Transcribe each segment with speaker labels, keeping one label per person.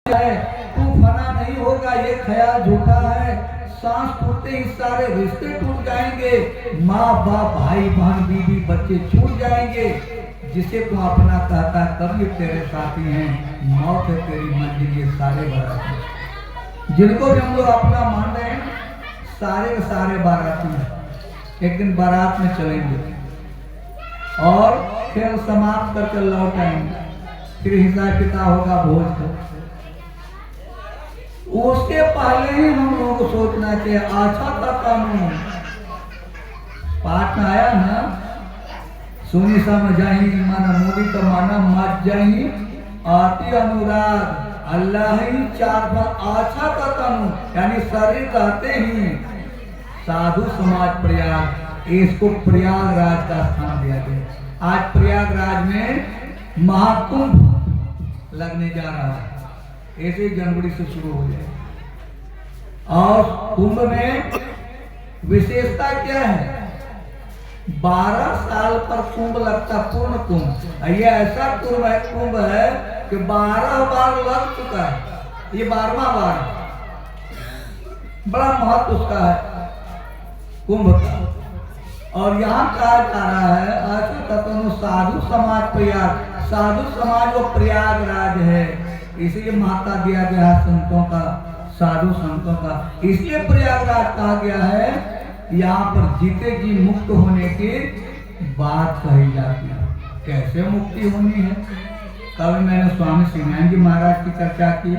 Speaker 1: है, तू फना नहीं होगा, ये ख्याल झूठा है। सांस फूटते ही सारे रिश्ते टूट जाएंगे, माँ बाप भाई बहन बीवी बच्चे छूट जाएंगे। जिसे तू अपना कहता कब ये तेरे साथी हैं, मौत है तेरी मंजिल ये सारे बाराती। जिनको भी हम लोग अपना मान रहे हैं सारे के सारे बाराती हैं। एक दिन बारात में चलेंगे और खेल समाप्त करके लौट आएंगे, फिर हिसाब किताब होगा भोज का। उसके पहले ही हम लोगों को सोचना चाहिए अच्छा था कानून। पाठ में आया ना, सुनी समझाही मन मोदी तो माना मत जाही, आती अनुराग अल्लाह ही चार बार अच्छा का कानून। यानी शरीर कहते ही साधु समाज प्रयाग, इसको प्रयागराज का स्थान दिया गया। आज प्रयागराज में महाकुंभ लगने जा रहा है, ऐसे जनवरी से शुरू हो जाए। और कुंभ में विशेषता क्या है, 12 साल पर कुंभ लगता, पूर्ण कुंभ। ये ऐसा कुंभ है कि 12 बार लग चुका है, ये 12वां बार। बड़ा महत्व उसका है कुंभ का। और यहाँ कहा जा रहा है ऐसा तत्व साधु समाज प्रयाग, साधु समाज वो प्रयागराज है, इसलिए महत्ता दिया गया है संतों का, साधु संतों का। इसलिए प्रयागराज कहा गया है, यहाँ पर जीते जी मुक्त होने की बात कही जाती है। कैसे मुक्ति होनी है, कल मैंने स्वामी सिंहान जी महाराज की चर्चा की।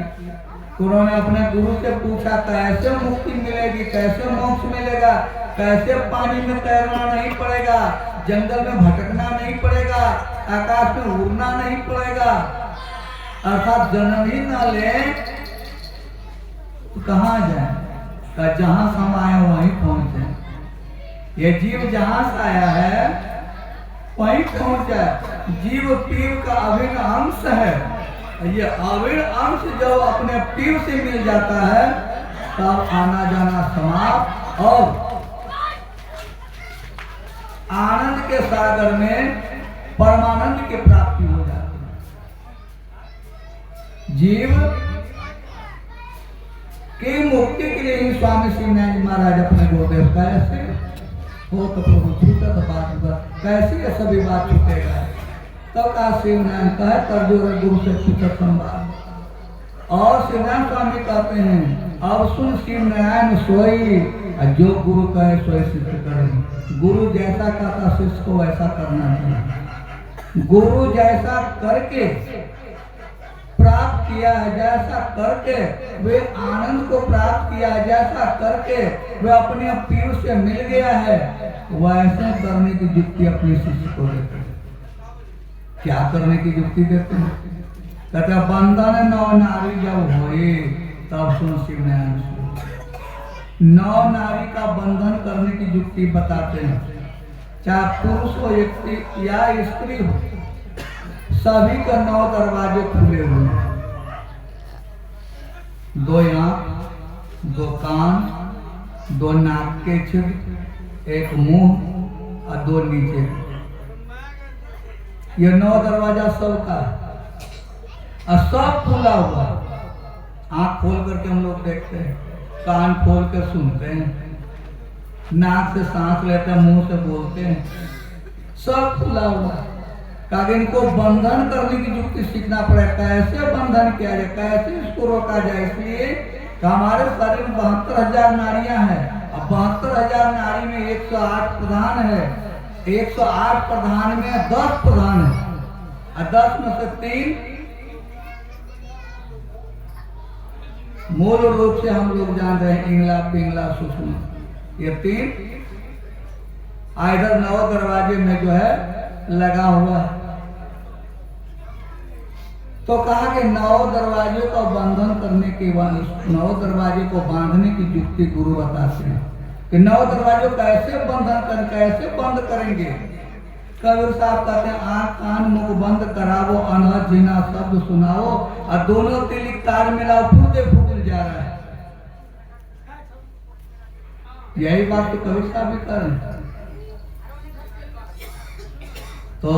Speaker 1: उन्होंने अपने गुरु से पूछा कैसे मुक्ति मिलेगी, कैसे मोक्ष मिलेगा, कैसे पानी में तैरना नहीं पड़ेगा, जंगल में भटकना नहीं पड़ेगा, आकाश में उड़ना नहीं पड़ेगा, अर्थात जन्म ही ना ले तो कहाँ जाए, जहां से हम आए वहीं पहुंचे। ये जीव जहां से आया है वहीं पहुंचा। जीव पीव का अभिन्न अंश है, ये अभिन्न अंश जब अपने पीव से मिल जाता है तब आना जाना समाप्त और आनंद के सागर में परमानंद की प्राप्ति हो जाती है। जीव की मुक्ति के लिए ही स्वामी श्रीनारायण महाराज अपने गुरुदेव कैसे हो तो प्रभु छूटा तो बात कैसे ये सभी बात छूटेगा। तब कहा शिवनारायण का है कर जो गुरु से पूछा संवाद। और शिवनारायण स्वामी कहते हैं अब सुन शिवनारायण सोई, जो गुरु कहे सोई सिद्ध करें। गुरु जैसा कहता शिष्य को वैसा करना चाहिए। गुरु जैसा करके प्राप्त किया है, जैसा करके वे आनंद को प्राप्त किया है, जैसा करके वे अपने पीर से मिल गया है, वैसे करने की युक्ति अपने शिष्य को देते हैं। क्या करने की युक्ति देते हैं, कहते हैं बंधन नौ नारी जब होए तब सुन शिवनारायण। नौ नारी का बंधन करने की युक्ति बताते हैं। चाहे पुरुष हो या स्त्री हो, सभी का 9 दरवाजे खुले हुए हैं। 2 आंख, 2 कान, 2 नाक के छिद्र, 1 मुंह और 2 नीचे। ये 9 दरवाजा सबका और सब खुला हुआ। आंख खोल करके हम लोग देखते हैं, कान खोल कर सुनते हैं, नाक से सांस लेते हैं, मुंह से बोलते हैं, सब खुला हुआ। कहा इनको बंधन करने की युक्ति सीखना पड़ेगा, कैसे बंधन किया जाए, कैसे इसको रोका जाए। इसलिए हमारे शरीर में 72,000 नाड़ियां हैं और 72,000 नाड़ी में 108 प्रधान है। 108 प्रधान में 10 प्रधान है और 10 में से 3 मूल रूप से हम लोग जान रहे हैं, इंगला पिंगला सुषमा, ये 3 इधर 9 दरवाजे में जो है लगा हुआ है। तो कहा कि 9 दरवाजे का बंधन करने के बाद 9 दरवाजे को बांधने की युक्ति गुरु बताते हैं कि 9 दरवाजे कैसे बंधन कर, कैसे बंद करेंगे। कबीर साहब कहते हैं आंख कान मुख बंद करावो, अनहद जीना शब्द सुनाओ और दोनों तिलिक तार मिलाओ, फूटे फूल जा रहा है। यही बात तो कबीर साहब भी कर रहे हैं। तो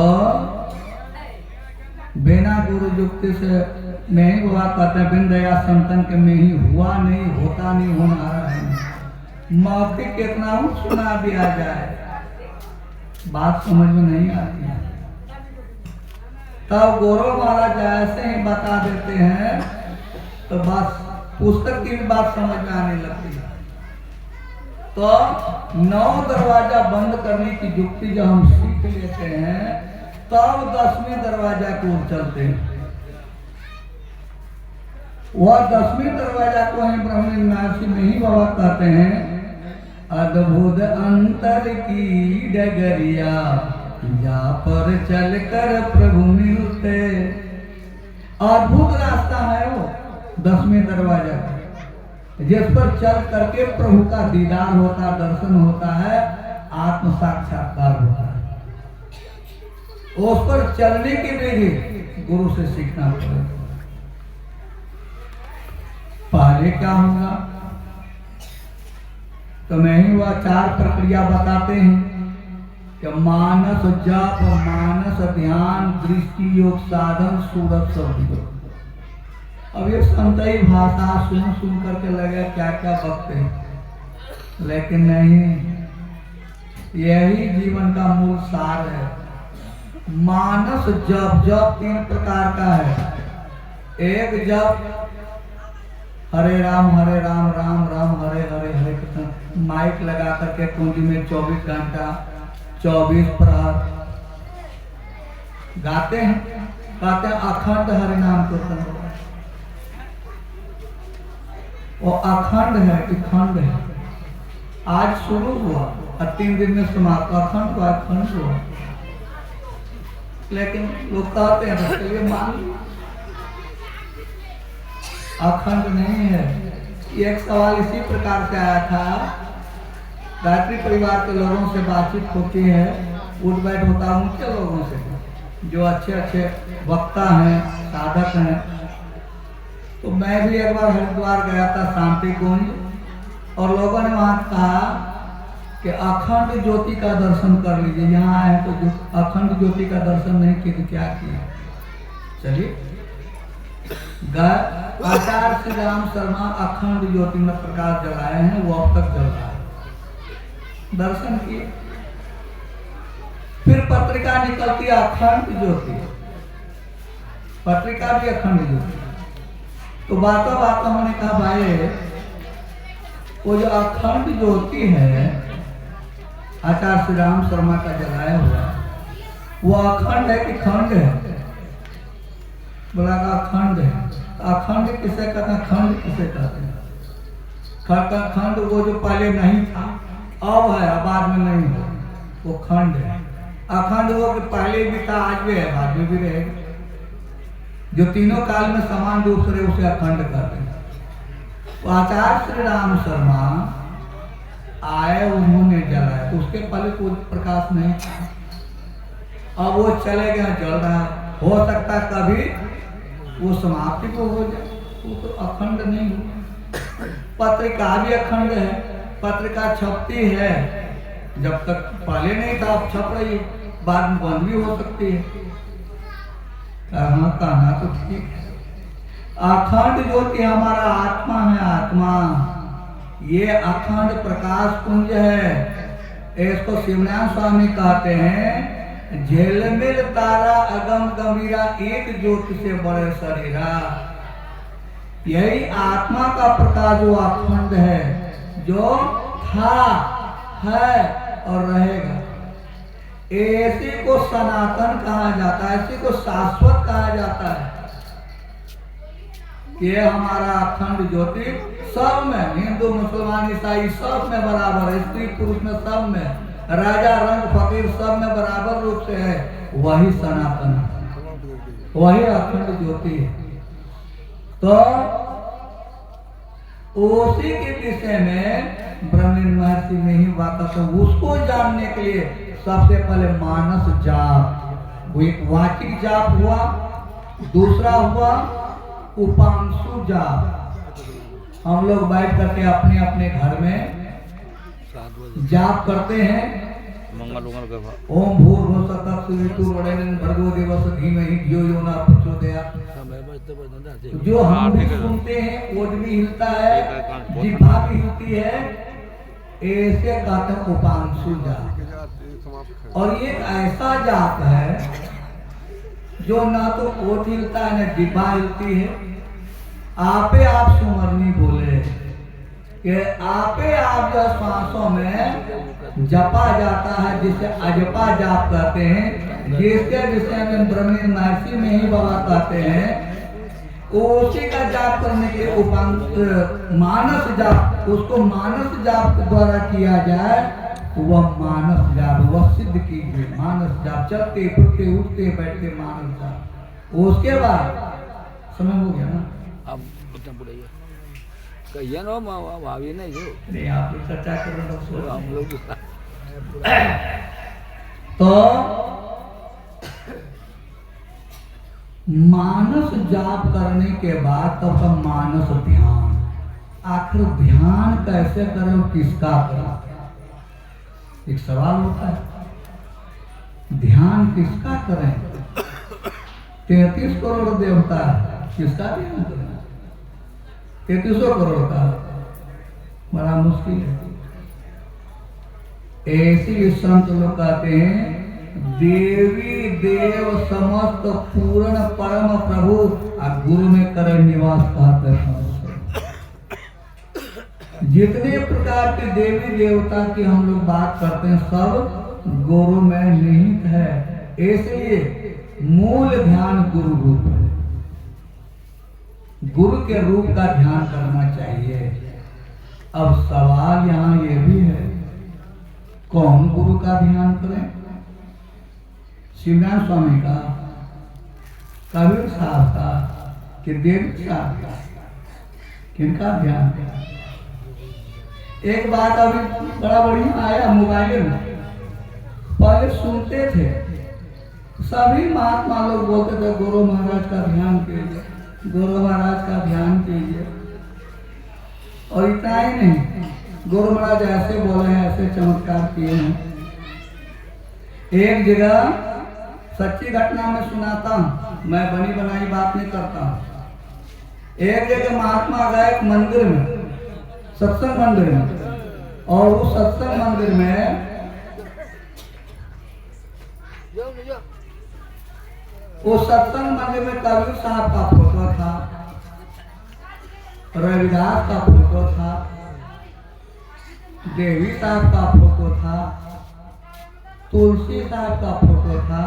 Speaker 1: बिना गुरु युक्ति से मैं ही हुआ कहते बिन दया संतन के में ही हुआ नहीं, होता नहीं, होना है। मौखिक कितना हूँ सुना दिया जाए, बात समझ में नहीं आती है। तब गौरव महाराज ऐसे ही बता देते हैं तो बस पुस्तक की भी बात समझ में आने लगती है। तो 9 दरवाजा बंद करने की युक्ति जब हम सीख लेते हैं तब 10वें दरवाजा को चलते हैं। वह 10वें दरवाजा को ही ब्रह्मलीन महर्षि में ही बाबा कहते हैं अद्भुत अंतर की डगरिया जा पर चलकर प्रभु मिलते। अद्भुत रास्ता है वो 10वें दरवाजा जिस पर चल करके प्रभु का दीदार होता, दर्शन होता है, आत्म साक्षात्कार होता है। उस पर चलने के लिए गुरु से सीखना पड़ेगा। पहले क्या होगा तो मैं ही वह 4 प्रक्रिया बताते हैं कि मानस जप, मानस ध्यान, दृष्टि योग, साधन, सूरत शब्द। अब ये संतई भाषा सुन करके लगे क्या क्या बकते हैं, लेकिन नहीं, यही जीवन का मूल सार है। मानस जप, जप 3 प्रकार का है। एक जप हरे राम राम राम हरे हरे, हरे कृष्ण माइक लगा करके कुंजी में 24 घंटा 24 प्रहर गाते हैं, कहते हैं अखंड हरि नाम कीर्तन। वो अखंड है कि खंड है? आज शुरू हुआ और 3 दिन में समाप्त। अखंड हुआ, खंड हुआ, लेकिन लोग कहते हैं चलिए मान लो अखंड नहीं है। एक सवाल इसी प्रकार से आया था, गायत्री परिवार के लोगों से बातचीत होती है, उठ बैठ होता है उनके लोगों से जो अच्छे अच्छे वक्ता हैं, साधक हैं। तो मैं भी एक बार हरिद्वार गया था शांति कुंज, और लोगों ने वहाँ कहा कि अखंड ज्योति का दर्शन कर लीजिए। यहाँ आए तो अखंड ज्योति का दर्शन नहीं किया तो क्या किया? चलिए, आचार्य श्री राम शर्मा अखंड ज्योति में प्रकाश जलाए हैं, वो अब तक जल रहा है, दर्शन किए। फिर पत्रिका निकलती है अखंड ज्योति, पत्रिका भी अखंड ज्योति। तो बातों हमने कहा भाई वो जो अखंड ज्योति है आचार्य श्री राम शर्मा का जलाया हुआ, वो अखंड है कि खंड है? बोला का अखंड है। अखंड किसे कहते हैं, खंड किसे कहते हैं? खंड वो जो पहले नहीं था अब है, बाद में नहीं हो, वो खंड है। अखंड वो कि पहले भी था, आज भी है, बाद में भी रहेगा। जो तीनों काल में समान रूप से उसे अखंड कहते हैं। तो आचार्य श्री राम शर्मा आए, उन्होंने जलाया, तो उसके पहले कोई प्रकाश नहीं था। अब वो चले गए, जल रहा है। हो सकता है कभी वो समाप्ति को हो जाए, वो तो अखंड नहीं हो। पत्रिका भी अखंड है, पत्रिका छपती है, जब तक पहले नहीं था अब छप रही है, बाद में बंद भी हो सकती है। कहना तो ठीक है। अखंड ज्योति हमारा आत्मा है, आत्मा ये अखंड प्रकाश पुंज है। इसको शिवनारायण स्वामी कहते हैं झेलमिल तारा अगम गंभीरा, एक ज्योति से बड़े शरीरा। यही आत्मा का प्रकाश जो अखंड है, जो था, है और रहेगा। ऐसी को सनातन कहा जाता है, ऐसी को शाश्वत कहा जाता है। ये हमारा अखंड ज्योति सब में, हिंदू मुसलमान ईसाई सब में बराबर है, स्त्री पुरुष में सब में, राजा रंग फकीर सब में बराबर रूप से है। वही सनातन है, वही अखंड ज्योति है। तो उसी के विषय में ब्रह्मलीन महर्षि में ही बात है। उसको जानने के लिए सबसे पहले मानस जाप, वो एक वाचिक जाप हुआ, दूसरा हुआ उपांशु जाप। हम लोग बैठ करके अपने अपने घर में जाप करते हैं,
Speaker 2: मंगल उंगल के
Speaker 1: ओम भूर्भुवः स्वः सवितुर्वरेण्यं भर्गो देवस्य धीमहि धियो यो न प्रचोदयात्। जो हम भी सुनते हैं ओट भी हिलता है, जिह्वा भी हिलती है, ऐसे कहते हैं उपांशु जाप। और ये ऐसा जाप है जो ना तो ओट हिलता है न जिह्वा हिलती है। आपे आप सुमरनी बोले कि आपे आप जो श्वासों में जपा जाता है, जिसे अजपा जाप कहते हैं, जिसके विषय में ब्रह्मण महर्षि में ही बाबा कहते हैं, उसी का जाप करने के उपांत मानस जाप, उसको मानस जाप द्वारा किया जाए तो वह मानस जाप वह सिद्ध कीजिए। मानस जाप चलते फिरते उठते बैठते मानस जाप। उसके बाद समय हो गया ना,
Speaker 2: अब उतना बुढ़ाइए कहिए ना भाभी नहीं जो
Speaker 1: नहीं आप लोग चर्चा कर रहे हो
Speaker 2: हम लोग
Speaker 1: तो मानस जाप करने के बाद तब का मानस ध्यान। आखिर ध्यान कैसे करें और किसका करें, एक सवाल होता है। ध्यान किसका करें? 33 करोड़ देवता है, किसका ध्यान करें? 33 करोड़ का बड़ा मुश्किल है। ऐसी संत लोग कहते हैं देवी देव समस्त पूर्ण परम प्रभु और गुरु में करे निवास कहते हैं। जितने प्रकार के देवी देवता की हम लोग बात करते हैं सब गुरु में निहित है। इसलिए मूल ध्यान गुरु रूप है। गुरु के रूप का ध्यान करना चाहिए। अब सवाल यहाँ ये भी है, कौन गुरु का ध्यान करें? शिवनारायण स्वामी का, कबीर साहब का, कि देव साहब का? किनका ध्यान करें? एक बात अभी बड़ा बढ़िया आया मोबाइल में, पहले सुनते थे सभी महात्मा लोग बोलते थे गुरु महाराज का ध्यान कीजिए, गुरु महाराज का ध्यान कीजिए। और इतना ही नहीं, गुरु महाराज ऐसे बोले हैं, ऐसे चमत्कार किए हैं। एक जगह सच्ची घटना में सुनाता हूँ, मैं बनी बनाई बात नहीं करता हूँ। एक जगह महात्मा गए एक मंदिर में, सत्संग मंदिर में, और उस सत्संग मंदिर में उस सत्संग मंदिर में कबीर साहब का फोटो था, रविदास का फोटो था, देवी साहब का फोटो था, तुलसी साहब का फोटो था।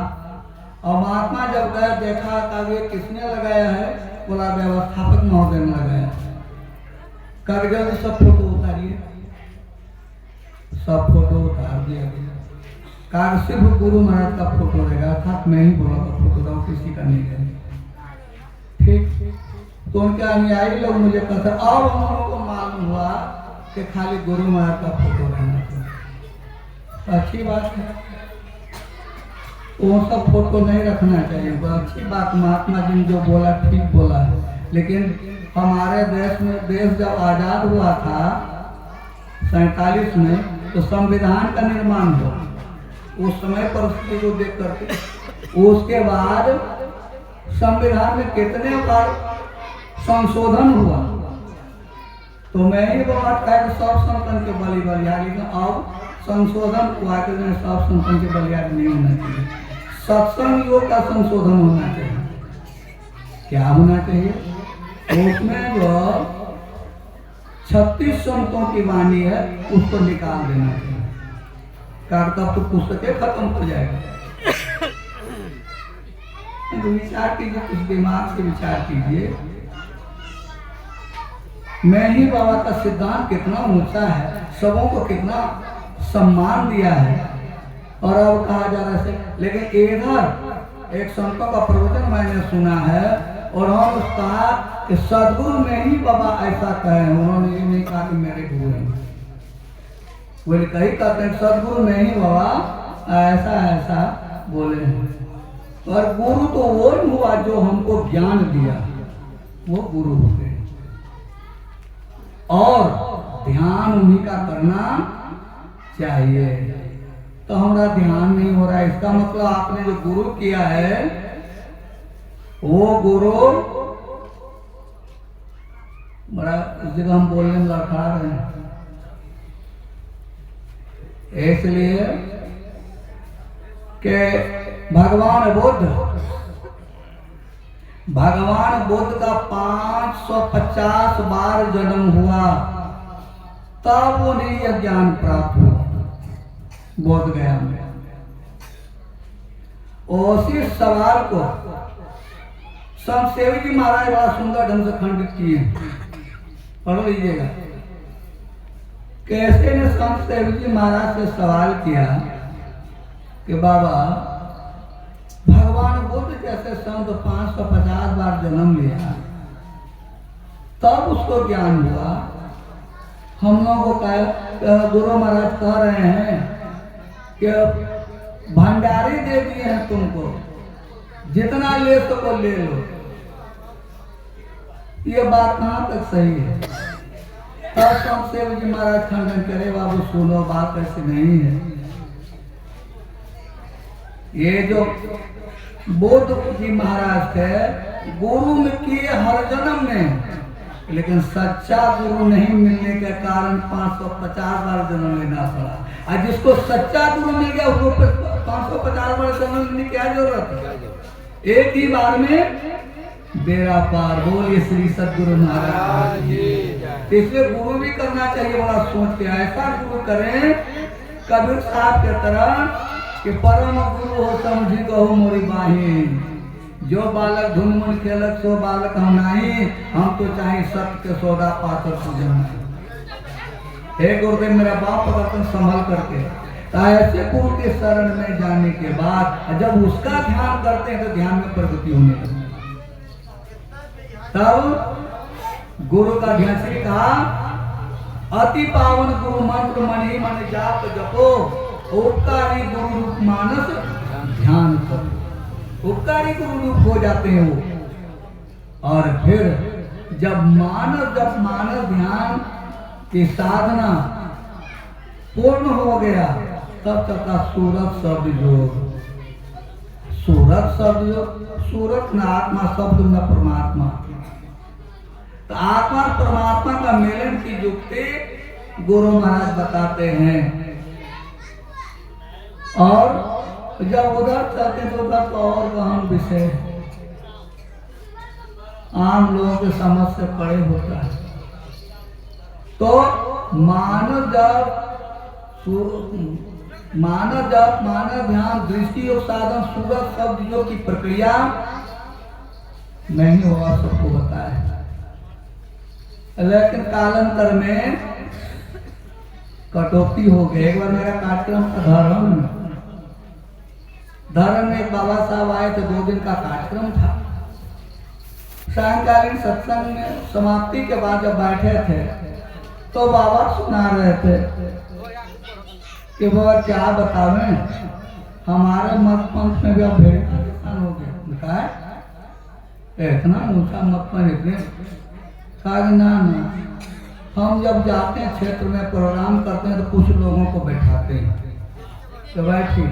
Speaker 1: और महात्मा जब गए देखा कि किसने लगाया है, बोला व्यवस्थापक महोदय ने लगाया। कर जल्दी सब फोटो उतारिए, सब फोटो उतार दिया गया। कार सिर्फ गुरु महाराज का फोटो रहेगा, था मैं ही बोला था फोटो था, किसी का नहीं है। ठीक, तो उनके अनुयायी लोग मुझे कहते, अब हम लोगों को मालूम हुआ कि खाली गुरु महाराज का फोटो रहना चाहिए। अच्छी बात है, वो सब फोटो नहीं रखना चाहिए, वो अच्छी बात। महात्मा जी ने जो बोला ठीक बोला है। लेकिन हमारे देश में, देश जब आज़ाद हुआ था 47 में, तो संविधान का निर्माण हुआ। उस समय परिस्थिति को देख करके उसके बाद संविधान में कितने बार संशोधन हुआ। तो मैं ही बात कह सब संतन के बलिहारी का, अब संशोधन हुआ कि सब संतन के बलिहारी नहीं होना चाहिए, सत्संग योग का संशोधन होना चाहिए। क्या होना चाहिए? उसमें जो 36 संतों की वाणी है उसको निकाल देना चाहिए, तब तो पुस्तकें खत्म हो जाएगा। तो विचार कीजिए, कुछ दिमाग से विचार कीजिए। मैं ही बाबा का सिद्धांत कितना ऊंचा है, सबों को कितना सम्मान दिया है। और अब कहा जा रहा है, लेकिन इधर एक संतों का प्रवचन मैंने सुना है और हम उसका कि सदगुरु में ही बाबा ऐसा कहे। उन्होंने ये नहीं कहा कि मेरे गुरु हैं, वो कही कहते हैं सदगुरु में ही बाबा ऐसा ऐसा बोले हैं। और गुरु तो वो हुआ जो हमको ज्ञान दिया, वो गुरु हो गए। और ध्यान उन्हीं का करना चाहिए। तो हमारा ध्यान नहीं हो रहा है। इसका मतलब आपने जो गुरु किया है वो गुरु बड़ा, इस जगह हम बोलने में लड़खड़ा रहे हैं, इसलिए कि भगवान बुद्ध का 550 बार जन्म हुआ तब उन्हें यह ज्ञान प्राप्त हुआ बोध गया में। उसी सवाल को संत सेवी जी महाराज बड़ा सुंदर ढंग से खंडित किए, पढ़ लीजिएगा। कैसे ने संत सेवी जी महाराज से सवाल किया कि बाबा भगवान बुद्ध जैसे संत 550 बार जन्म लिया तब उसको ज्ञान हुआ, हम लोगों को गुरु महाराज कह रहे हैं कि भंडारी दे दिए हैं तुमको, जितना ले सको ले लो। ये बात कहाँ तक सही है? तब संत सेवी जी महाराज खंडन करे, बाबू सुनो बात ऐसी नहीं है। ये जो बुद्ध जी महाराज थे गुरु में किए हर जन्म में, लेकिन सच्चा गुरु नहीं मिलने के कारण 550 बार जन्म लेना पड़ा। और जिसको सच्चा गुरु मिल गया उसको 550 बार जन्म लेने की क्या जरूरत है? एक ही बार में बेड़ा पार। बोलिए श्री सद्गुरु महाराज जी। इसलिए गुरु भी करना चाहिए बड़ा सोच के, ऐसा गुरु करें कबीर साहब के तरह कि परम गुरु हो समझी कहो मोरी बाहिन, जो बालक धुन मुन खेलक सो बालक हम नहीं, हम तो चाहे सत्य के सौदा पाकर पूजन। हे गुरुदेव मेरा बाप पकड़कर संभल करके, तो ऐसे गुरु के शरण में जाने के बाद जब उसका ध्यान करते हैं तो ध्यान में प्रगति होने लगती। तब गुरु का ध्यान से कहा, अति पावन गुरु मंत्र मणि मन जाप जपो, उपकारी गुरु रूप मानस ध्यान करो। उपकारी गुरु रूप हो जाते हैं वो। और फिर जब मानस ध्यान की साधना पूर्ण हो गया तब तक का सूरत शब्द योग, सूरत शब्द योग, सूरत न आत्मा शब्द न परमात्मा। तो आत्मा परमात्मा का मिलन की युक्ति गुरु महाराज बताते हैं। और जब उधर चलते तो उधर तो और गहन विषय आम लोगों के समझ से परे होता है। तो मानव ध्यान दृष्टि और साधन सूरत शब्द योग की प्रक्रिया नहीं होगा, सबको बताया। लेकिन कालांतर में कटौती हो गई। एक बार मेरा कार्यक्रम था धर्म में एक बाबा साहब आए थे, 2 दिन का कार्यक्रम था। सायंकालीन सत्संग में समाप्ति के बाद जब बैठे थे तो बाबा सुना रहे थे कि बाबा क्या बतावें, हमारे मत पंथ में भी अब भेड़ हो गया। इतना ऊंचा मत पंथ, इतने ना हम जब जाते हैं क्षेत्र में प्रोग्राम करते हैं तो कुछ लोगों को बैठाते हैं तो बैठिए,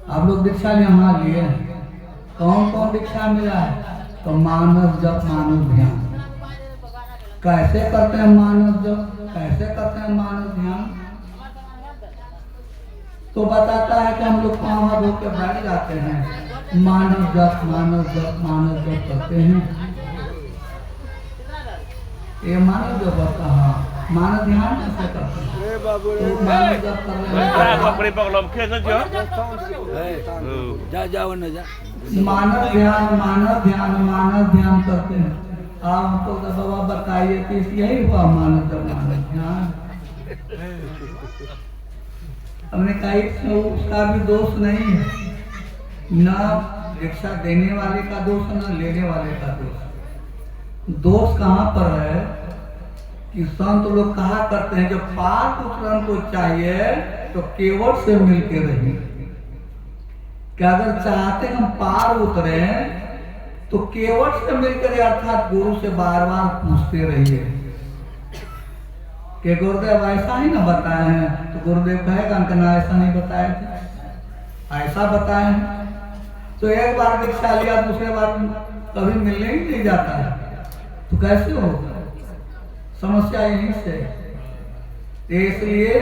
Speaker 1: आप लोग दीक्षा यहाँ लिए, कौन कौन दीक्षा मिला है? तो मानव जप मानव ध्यान। कैसे करते हैं मानव जप, कैसे करते हैं मानव ध्यान? तो बताता है कि हम लोग पाँव हाथ धो के बैठ जाते हैं, मानव जप करते हैं। ये मानव जप होता है, मानव ध्यान कैसे करते हैं? तो मानव जप कर रहे हैं, मानव ध्यान करते हैं। आप हमको तो बाबा बताइए कि यही हुआ मानव जप मानव ध्यान। हमने कहा इसमें उसका भी दोष नहीं है, न दीक्षा देने वाले का दोष न लेने वाले का दोष। दोष कहाँ पर है कि संत लोग कहा करते हैं जब पाप उतरन को चाहिए तो केवट से मिलके रहिए। कि अगर चाहते हम पार उतरे तो केवट से मिलकर, अर्थात गुरु से बार बार पूछते रहिए। कि गुरुदेव ऐसा ही ना बताए हैं, तो गुरुदेव कहेगा कि ना ऐसा नहीं बताए थे, ऐसा बताए हैं। तो एक बार दीक्षा लिया, दूसरे बार कभी मिलने ही नहीं जाता है, तो कैसे होगा? समस्या यहीं से। इसलिए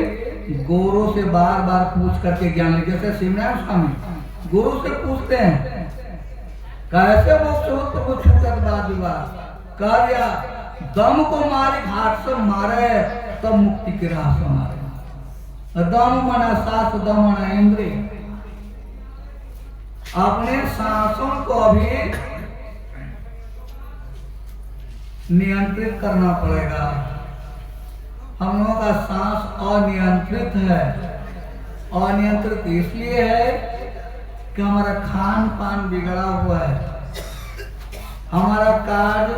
Speaker 1: गुरु से बार बार पूछ करके ज्ञान ले। जैसे शिवनारायण स्वामी गुरु से पूछते हैं कैसे मोक्ष हो, तो वो छूटत बाद विवाद कर या दम को मारे, घाट से मारे तब मुक्ति की राह से मारे। दम मना सांस, दम मना इंद्रिय। अपने सांसों को अभी नियंत्रित करना पड़ेगा। हम लोगों का सांस अनियंत्रित है। अनियंत्रित इसलिए है कि हमारा खान पान बिगड़ा हुआ है, हमारा कार्य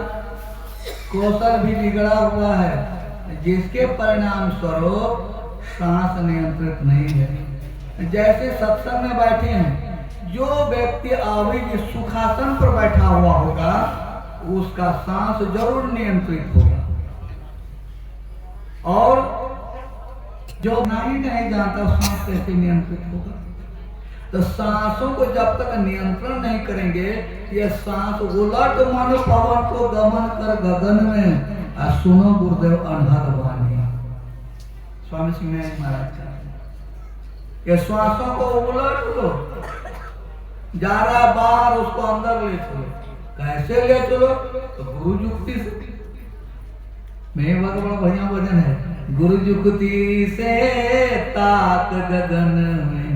Speaker 1: कौशल भी बिगड़ा हुआ है, जिसके परिणाम स्वरूप सांस नियंत्रित नहीं है। जैसे सत्संग में बैठे हैं, जो व्यक्ति अभी जिस सुखासन पर बैठा हुआ होगा उसका सांस जरूर नियंत्रित होगा, और जो नहीं जानता सांस कैसे नियंत्रित होगा। तो सांसों को जब तक नियंत्रण नहीं करेंगे, ये सांस उलट मन पवन को गमन कर गगन में, सुनो गुरुदेव अनहद वाणी। स्वामी सिंह महाराज का ये श्वासों को उलट लो, जा रहा बाहर उसको अंदर ले चलो। कैसे ले चलो? तो गुरु युक्ति से। मैं बड़ा बढ़िया वजन है, गुरु युक्ति से ताक गगन में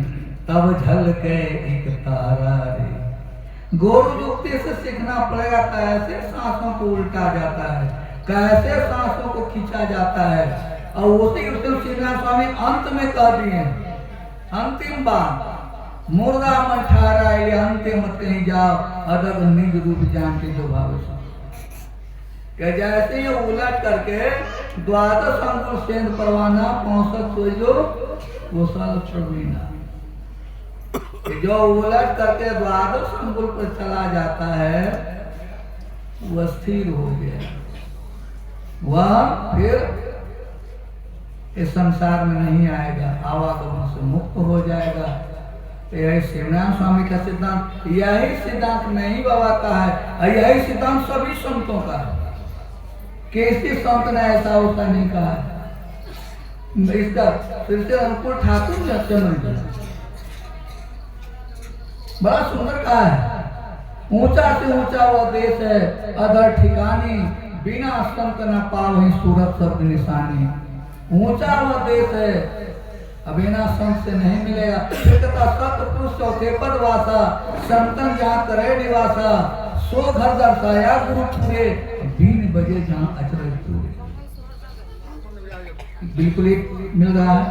Speaker 1: तब झलके एक तारा रे। गुरु युक्ति से सीखना पड़ेगा कैसे सांसों को उल्टा जाता है, कैसे सांसों को खींचा जाता है। और उसी शिवनारायण स्वामी अंत में कह दिए, अंतिम बात, मुर्दा मन ठहरा अंतिम मत कहीं जाओ, अदब निज रूप जान के जो भाव। जैसे ये उलट करके द्वादश अंकुर सेंध परवाना पहुंचत सोजो कुशल प्रवीणा। जो उलट करके द्वादश अंकुर पर चला जाता है वह स्थिर हो गया, वह फिर इस संसार में नहीं आएगा, आवागमन से मुक्त हो जाएगा। यही शिवनारायण स्वामी का सिद्धांत, यही सिद्धांत नहीं बाबा का है, यही सिद्धांत सभी संतों का है। किसी संत ने ऐसा होता नहीं कहा है। इसका फिर से अनुकूल ठाकुर ने चंद्र बड़ा सुंदर कहा है, ऊंचा से ऊंचा वह देश है, अधर ठिकानी, बिना संत न पावहि सूरत शब्द निशानी। ऊंचा वह देश है, बिना संत से नहीं मिलेगा। सतपुरुष चौथे पद वासा, संतन जहाँ करे निवासा, सो घर दर्शाया गुरु पूरे, बीन बजे जहाँ अचरज पूरे। बिल्कुल एक मिल रहा है।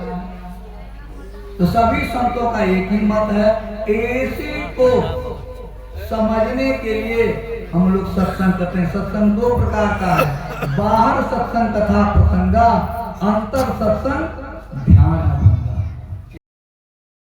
Speaker 1: तो सभी संतों का एक ही मत है। इसी को समझने के लिए हम लोग सत्संग करते हैं। सत्संग दो प्रकार का है, बाहर सत्संग कथा प्रसंगा, अंतर सत्संग ध्यान।